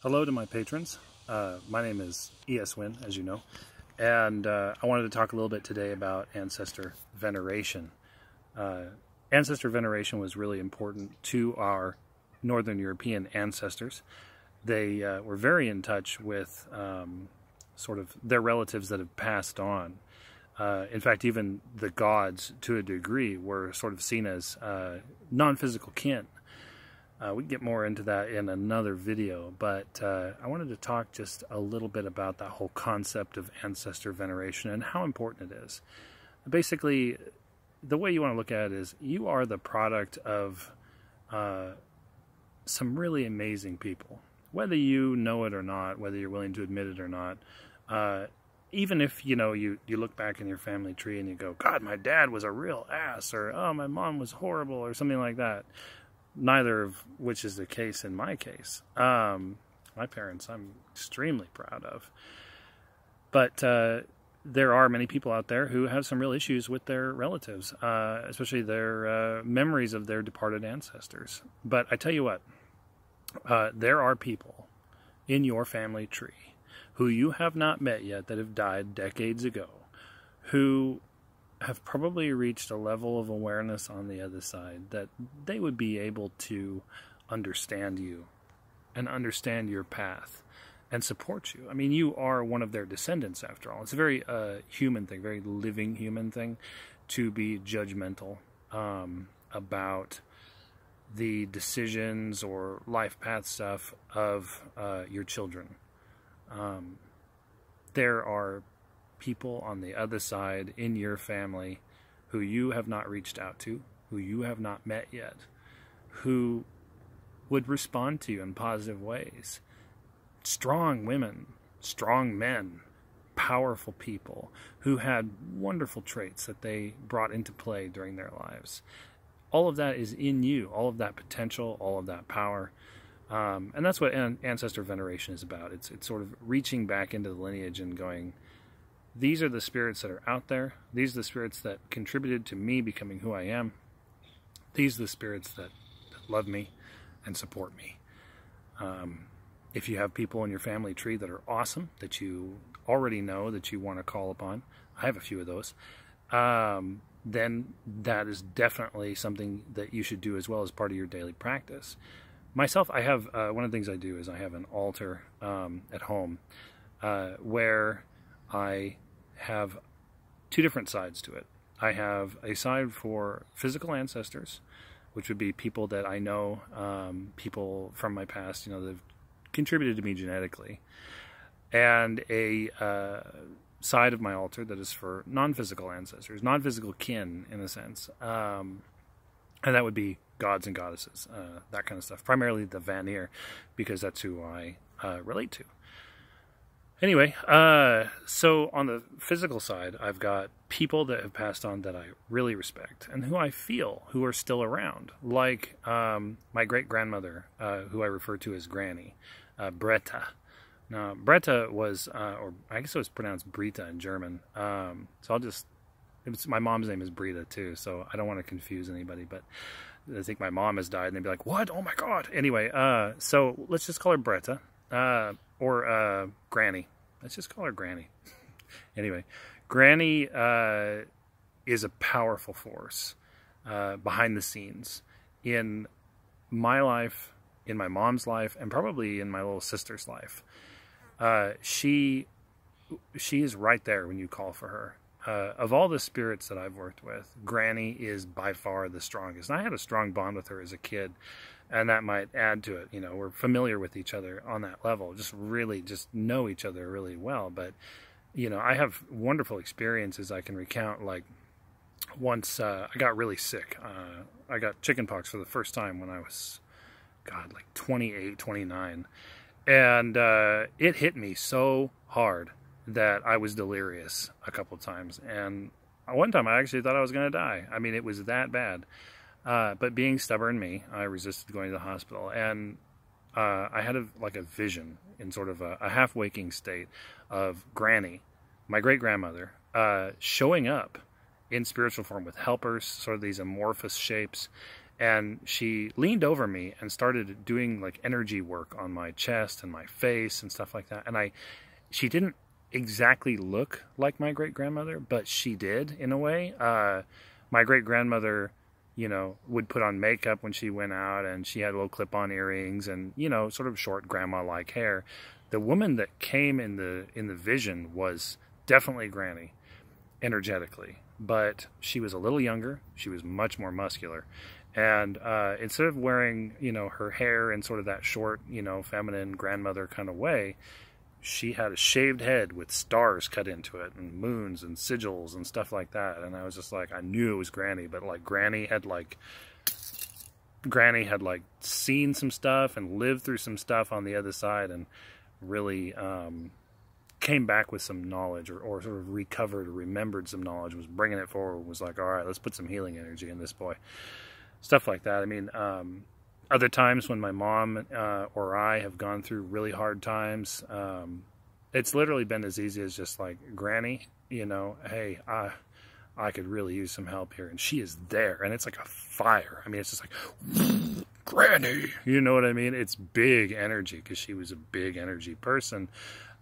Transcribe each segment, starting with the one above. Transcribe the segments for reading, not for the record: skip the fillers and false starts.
Hello to my patrons. My name is E.S. Wynn, as you know, and I wanted to talk a little bit today about Ancestor Veneration. Ancestor Veneration was really important to our Northern European ancestors. They were very in touch with sort of their relatives that have passed on. In fact, even the gods, to a degree, were sort of seen as non-physical kin. We can get more into that in another video, but I wanted to talk just a little bit about that whole concept of ancestor veneration and how important it is. Basically, the way you want to look at it is you are the product of some really amazing people. Whether you know it or not, whether you're willing to admit it or not, even if, you know, you look back in your family tree and you go, God, my dad was a real ass, or, oh, my mom was horrible, or something like that. Neither of which is the case in my case. My parents I'm extremely proud of. But there are many people out there who have some real issues with their relatives, especially their memories of their departed ancestors. But I tell you what, there are people in your family tree who you have not met yet that have died decades ago, who have probably reached a level of awareness on the other side that they would be able to understand you and understand your path and support you. I mean, you are one of their descendants after all. It's a very human thing, very living human thing to be judgmental about the decisions or life path stuff of your children. There are people on the other side in your family who you have not reached out to, who you have not met yet, who would respond to you in positive ways. Strong women, strong men, powerful people who had wonderful traits that they brought into play during their lives. All of that is in you, all of that potential, all of that power. And that's what ancestor veneration is about. It's sort of reaching back into the lineage and going, these are the spirits that are out there. These are the spirits that contributed to me becoming who I am. These are the spirits that love me and support me. If you have people in your family tree that are awesome, that you already know, that you want to call upon, I have a few of those, then that is definitely something that you should do as well as part of your daily practice. Myself, I have, one of the things I do is I have an altar at home where I have two different sides to it. I have a side for physical ancestors, which would be people that I know, people from my past, you know, that have contributed to me genetically, and a side of my altar that is for non-physical ancestors, non-physical kin in a sense, and that would be gods and goddesses, that kind of stuff, primarily the Vanir, because that's who I relate to. Anyway, so on the physical side, I've got people that have passed on that I really respect and who I feel who are still around, like my great-grandmother, who I refer to as Granny, Bretta. Now, Bretta was, or I guess it was pronounced Brita in German, so my mom's name is Brita too, so I don't want to confuse anybody, but I think my mom has died and they'd be like, what? Oh my God. Anyway, so let's just call her Bretta. Or Granny. Let's just call her Granny. Anyway, Granny is a powerful force behind the scenes in my life, in my mom's life, and probably in my little sister's life. She is right there when you call for her. Of all the spirits that I've worked with, Granny is by far the strongest. And I had a strong bond with her as a kid, and that might add to it. You know, we're familiar with each other on that level, just know each other really well. But, you know, I have wonderful experiences I can recount. Like, once I got really sick. I got chickenpox for the first time when I was, God, like 28, 29. And it hit me so hard that I was delirious a couple of times, and one time I actually thought I was going to die. I mean, it was that bad. But being stubborn me, I resisted going to the hospital, and I had a vision in sort of a half-waking state of Granny, my great-grandmother, showing up in spiritual form with helpers, sort of these amorphous shapes, And she leaned over me and started doing like energy work on my chest and my face and stuff like that. And she didn't exactly look like my great-grandmother, but she did in a way. My great-grandmother, you know, would put on makeup when she went out, and she had little clip-on earrings and, you know, sort of short grandma-like hair. The woman that came in the vision was definitely Granny, energetically, but she was a little younger. She was much more muscular. And instead of wearing, you know, her hair in sort of that short, you know, feminine grandmother kind of way, she had a shaved head with stars cut into it and moons and sigils and stuff like that. And I was just like, I knew it was Granny, but like Granny had like seen some stuff and lived through some stuff on the other side, and really came back with some knowledge, or sort of recovered or remembered some knowledge, was bringing it forward, was like, all right, let's put some healing energy in this boy. Stuff like that. I mean, other times when my mom or I have gone through really hard times, it's literally been as easy as just like, Granny, you know, hey, I could really use some help here. And she is there, and it's like a fire. I mean, it's just like, Granny, you know what I mean? It's big energy, because she was a big energy person.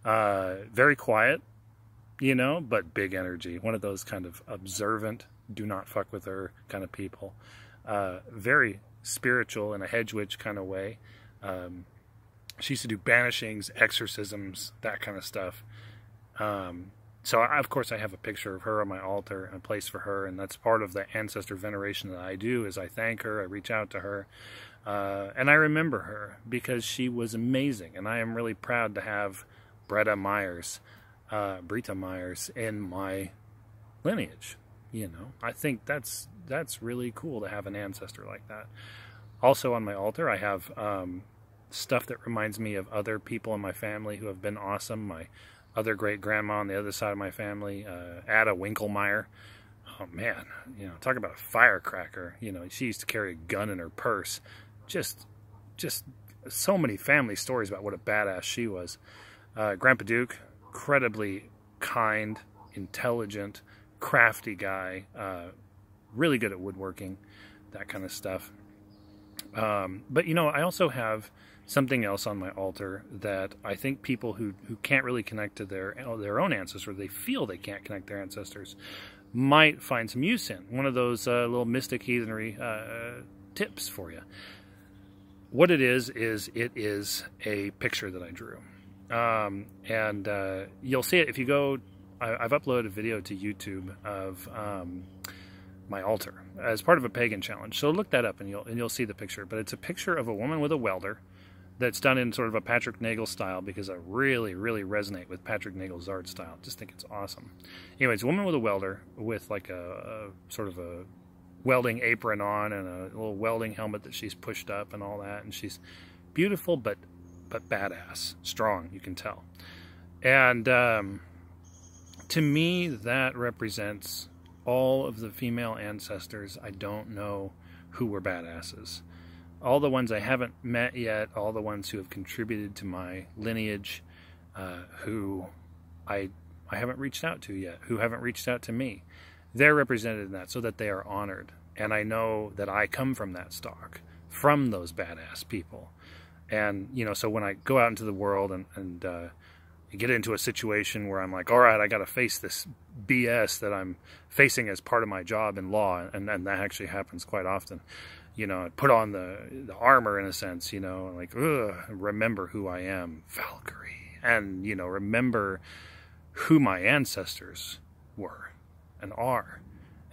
Very quiet, you know, but big energy. One of those kind of observant, do not fuck with her kind of people. Very spiritual in a hedge witch kind of way. She used to do banishings, exorcisms, that kind of stuff. So of course I have a picture of her on my altar and a place for her, and that's part of the ancestor veneration that I do, is I thank her, I reach out to her, and I remember her, because she was amazing. And I am really proud to have Brita Myers in my lineage. You know, I think that's really cool to have an ancestor like that. Also on my altar, I have stuff that reminds me of other people in my family who have been awesome. My other great-grandma on the other side of my family, Ada Winklemeyer. Oh man, you know, talk about a firecracker. You know, she used to carry a gun in her purse. Just so many family stories about what a badass she was. Grandpa Duke, incredibly kind, intelligent, crafty guy, really good at woodworking, that kind of stuff. But you know, I also have something else on my altar that I think people who can't really connect to their own ancestors, they feel they can't connect their ancestors, might find some use in. One of those little mystic heathenry tips for you. What it is it is a picture that I drew. And you'll see it if you go. I've uploaded a video to YouTube of my altar as part of a pagan challenge. So look that up and you'll see the picture. But it's a picture of a woman with a welder that's done in sort of a Patrick Nagel style, because I really, really resonate with Patrick Nagel's art style. Just think it's awesome. Anyways, a woman with a welder with like a sort of a welding apron on and a little welding helmet that she's pushed up and all that. And she's beautiful, but badass, strong, you can tell. And to me, that represents all of the female ancestors I don't know who were badasses. All the ones I haven't met yet, all the ones who have contributed to my lineage, who I haven't reached out to yet, who haven't reached out to me. They're represented in that, so that they are honored. And I know that I come from that stock, from those badass people. And, you know, so when I go out into the world and get into a situation where I'm like, all right, I got to face this BS that I'm facing as part of my job in law, and that actually happens quite often. You know, I put on the armor in a sense, you know, like, remember who I am, Valkyrie. And, you know, remember who my ancestors were and are.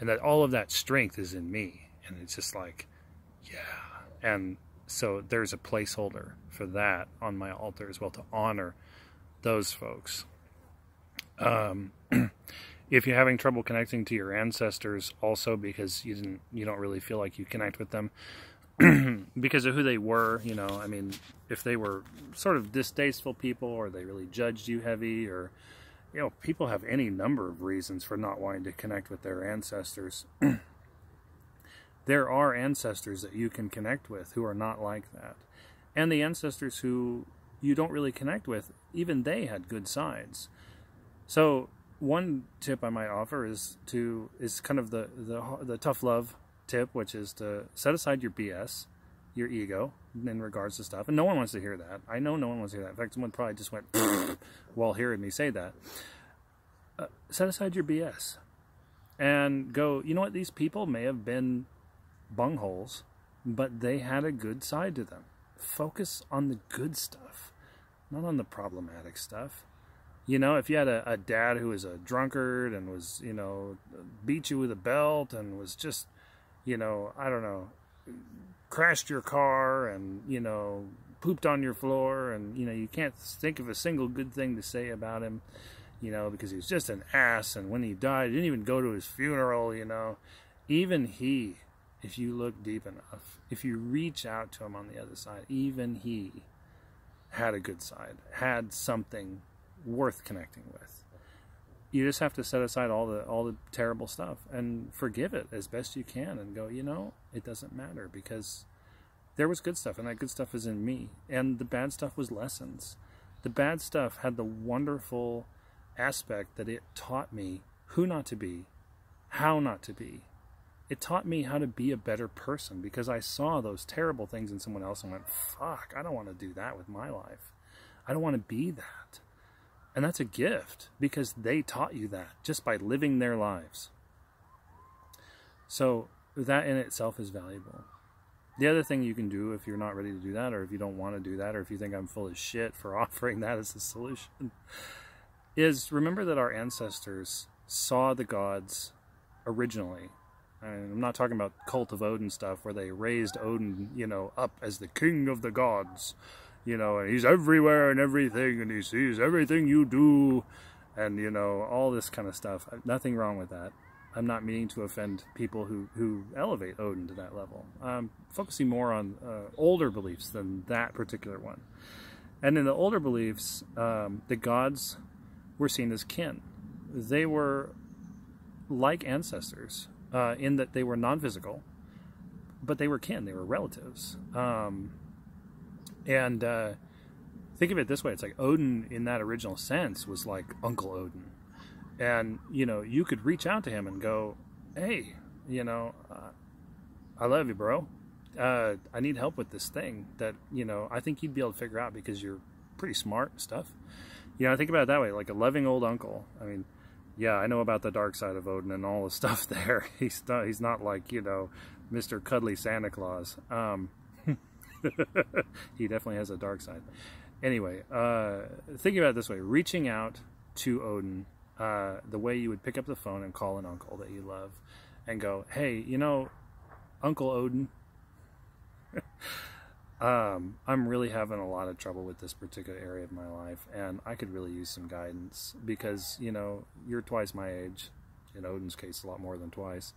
And that all of that strength is in me. And it's just like, yeah. And so there's a placeholder for that on my altar as well, to honor those folks. If you're having trouble connecting to your ancestors, also because you don't really feel like you connect with them because of who they were, you know, I mean, if they were sort of distasteful people, or they really judged you heavy, or, you know, people have any number of reasons for not wanting to connect with their ancestors. There are ancestors that you can connect with who are not like that. And the ancestors who you don't really connect with, even they had good sides. So one tip I might offer is kind of the tough love tip, which is to set aside your BS, your ego, in regards to stuff. And no one wants to hear that. I know no one wants to hear that. In fact, someone probably just went while hearing me say that. Set aside your BS and go, you know what? These people may have been bungholes, but they had a good side to them. Focus on the good stuff, not on the problematic stuff. You know, if you had a dad who was a drunkard and was, you know, beat you with a belt and was just, you know, I don't know, crashed your car and, you know, pooped on your floor, and, you know, you can't think of a single good thing to say about him, you know, because he was just an ass, and when he died, you didn't even go to his funeral, you know. Even he, if you look deep enough, if you reach out to him on the other side, even he had a good side, had something worth connecting with. You just have to set aside all the terrible stuff and forgive it as best you can and go, you know, it doesn't matter, because there was good stuff, and that good stuff is in me, and the bad stuff was lessons. The bad stuff had the wonderful aspect that it taught me who not to be, how not to be. It taught me how to be a better person, because I saw those terrible things in someone else and went, fuck, I don't want to do that with my life. I don't want to be that. And that's a gift, because they taught you that just by living their lives. So that in itself is valuable. The other thing you can do if you're not ready to do that, or if you don't want to do that, or if you think I'm full of shit for offering that as a solution, is remember that our ancestors saw the gods originally. And I'm not talking about Cult of Odin stuff where they raised Odin, you know, up as the king of the gods. You know, and he's everywhere and everything, and he sees everything you do, and, you know, all this kind of stuff. Nothing wrong with that. I'm not meaning to offend people who elevate Odin to that level. Focusing more on older beliefs than that particular one. And in the older beliefs, the gods were seen as kin. They were like ancestors in that they were non-physical, but they were kin. They were relatives. And think of it this way. It's like Odin, in that original sense, was like Uncle Odin. And, you know, you could reach out to him and go, hey, you know, I love you, bro. I need help with this thing that, you know, I think you'd be able to figure out because you're pretty smart and stuff. You know, I think about it that way, like a loving old uncle. I mean, yeah, I know about the dark side of Odin and all the stuff there. He's not like, you know, Mr. Cuddly Santa Claus. He definitely has a dark side. Anyway, thinking about it this way, reaching out to Odin, the way you would pick up the phone and call an uncle that you love and go, hey, you know, Uncle Odin, I'm really having a lot of trouble with this particular area of my life, and I could really use some guidance because, you know, you're twice my age. In Odin's case, a lot more than twice.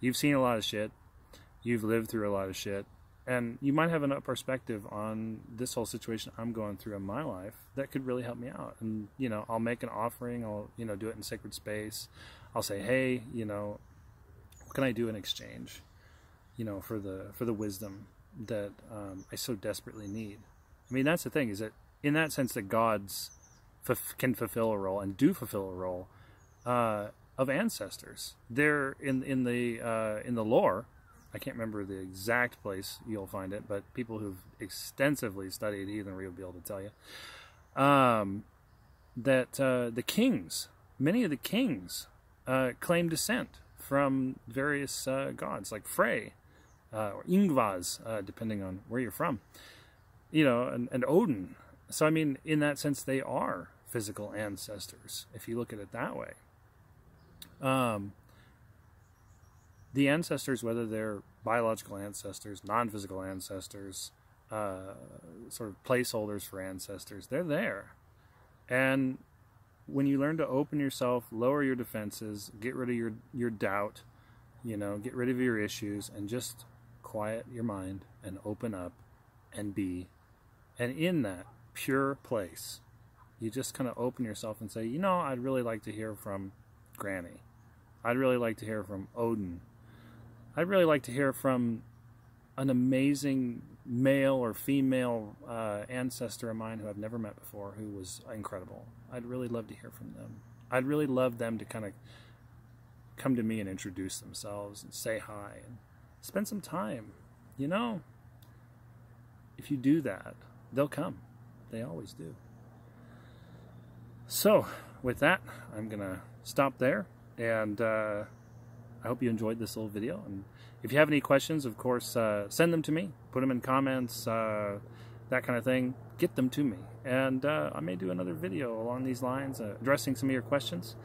You've seen a lot of shit. You've lived through a lot of shit. And you might have a perspective on this whole situation I'm going through in my life that could really help me out. And, you know, I'll make an offering. I'll, you know, do it in sacred space. I'll say, hey, you know, what can I do in exchange, you know, for the wisdom that I so desperately need. I mean, that's the thing, is that in that sense that gods can fulfill a role and do fulfill a role of ancestors. They're in the lore. I can't remember the exact place you'll find it, but people who've extensively studied heathenry will be able to tell you that the kings, many of the kings, claim descent from various gods, like Frey or Ingvaz, depending on where you're from, you know, and Odin. So, I mean, in that sense, they are physical ancestors, if you look at it that way. The ancestors, whether they're biological ancestors, non-physical ancestors, sort of placeholders for ancestors, they're there. And when you learn to open yourself, lower your defenses, get rid of your doubt, you know, get rid of your issues, and just quiet your mind and open up and be. And in that pure place, you just kind of open yourself and say, you know, I'd really like to hear from Granny. I'd really like to hear from Odin. I'd really like to hear from an amazing male or female ancestor of mine who I've never met before, who was incredible. I'd really love to hear from them. I'd really love them to kind of come to me and introduce themselves and say hi. And, spend some time. You know, if you do that, they'll come. They always do. So, with that, I'm going to stop there, and I hope you enjoyed this little video. And if you have any questions, of course, send them to me. Put them in comments, that kind of thing. Get them to me. And I may do another video along these lines, addressing some of your questions.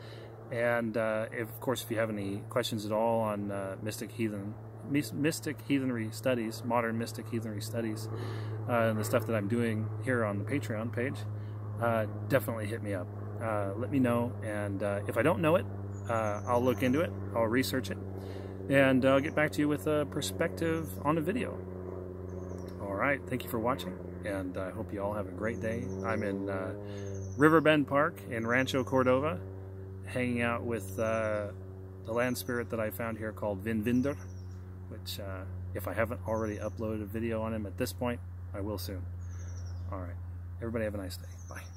And of course, if you have any questions at all on mystic heathenry studies, modern mystic heathenry studies, and the stuff that I'm doing here on the Patreon page, definitely hit me up. Let me know, and if I don't know it, I'll look into it, I'll research it, and I'll get back to you with a perspective on a video. Alright, thank you for watching, and I hope you all have a great day. I'm in Riverbend Park in Rancho Cordova, hanging out with the land spirit that I found here called Vinvinder, which if I haven't already uploaded a video on him at this point, I will soon. Alright, everybody have a nice day. Bye.